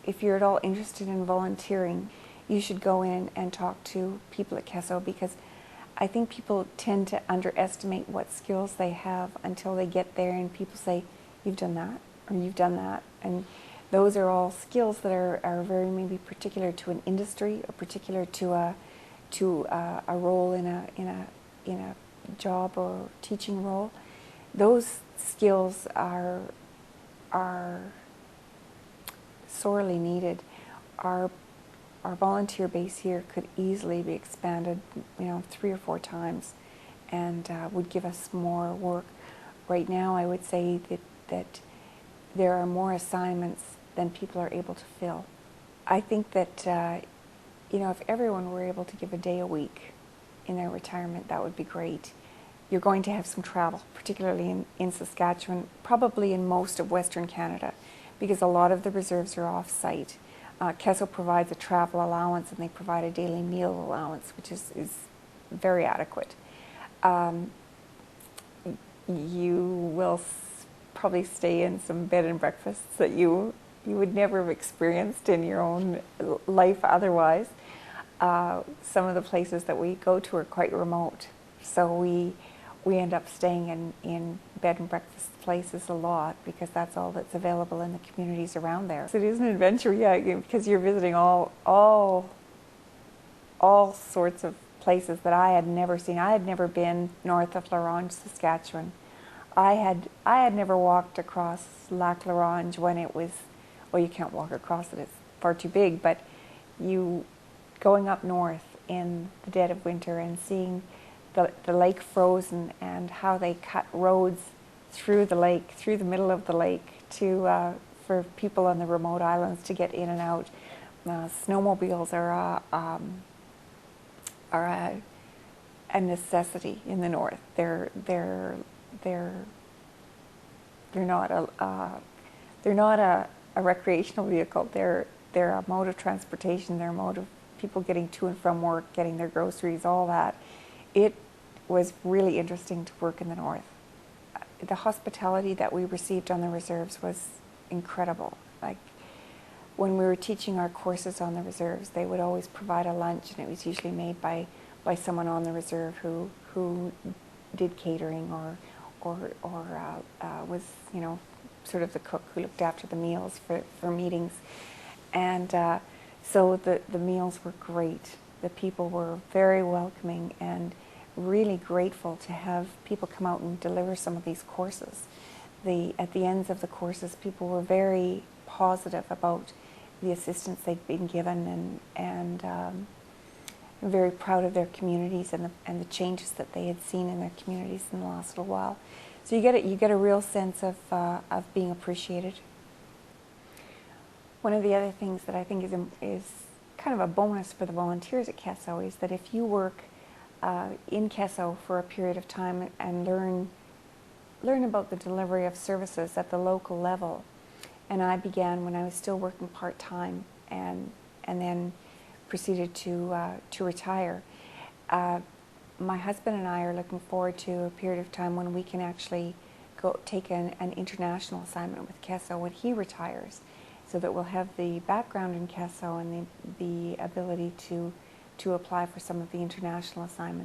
if you're at all interested in volunteering, you should go in and talk to people at CESO, because I think people tend to underestimate what skills they have until they get there and people say, you've done that, or you've done that. And those are all skills that are very maybe particular to an industry, or particular to a role in a job or teaching role. Those skills are sorely needed. Our volunteer base here could easily be expanded, 3 or 4 times, and would give us more work. Right now, I would say that there are more assignments than people are able to fill. I think that if everyone were able to give a day a week in their retirement, that would be great. You're going to have some travel, particularly in Saskatchewan, probably in most of Western Canada, because a lot of the reserves are off-site. CESO provides a travel allowance, and they provide a daily meal allowance, which is very adequate. You will probably stay in some bed and breakfasts that you would never have experienced in your own life otherwise. Some of the places that we go to are quite remote, so we end up staying in bed and breakfast places a lot, because that's all that's available in the communities around there. So it is an adventure, yeah, because you're visiting all sorts of places that I had never seen. I had never been north of La Ronge, Saskatchewan. I had never walked across Lac La Ronge when it was, well, you can't walk across it, it's far too big, but going up north in the dead of winter and seeing the lake frozen, and how they cut roads through the lake, through the middle of the lake, for people on the remote islands to get in and out. Snowmobiles are a necessity in the north. They're not a recreational vehicle. They're a mode of transportation. They're a mode of people getting to and from work, getting their groceries, all that. It was really interesting to work in the north. The hospitality that we received on the reserves was incredible. Like, when we were teaching our courses on the reserves, they would always provide a lunch, and it was usually made by someone on the reserve who did catering or was sort of the cook who looked after the meals for meetings. And so the meals were great. The people were very welcoming and really grateful to have people come out and deliver some of these courses. At the ends of the courses, people were very positive about the assistance they'd been given, and very proud of their communities and the changes that they had seen in their communities in the last little while. So you get a real sense of being appreciated. One of the other things that I think is kind of a bonus for the volunteers at CESO is that if you work in CESO for a period of time and learn about the delivery of services at the local level. And I began when I was still working part-time, and then proceeded to retire. My husband and I are looking forward to a period of time when we can actually go take an international assignment with CESO when he retires, so that we'll have the background in CESO and the ability to apply for some of the international assignments.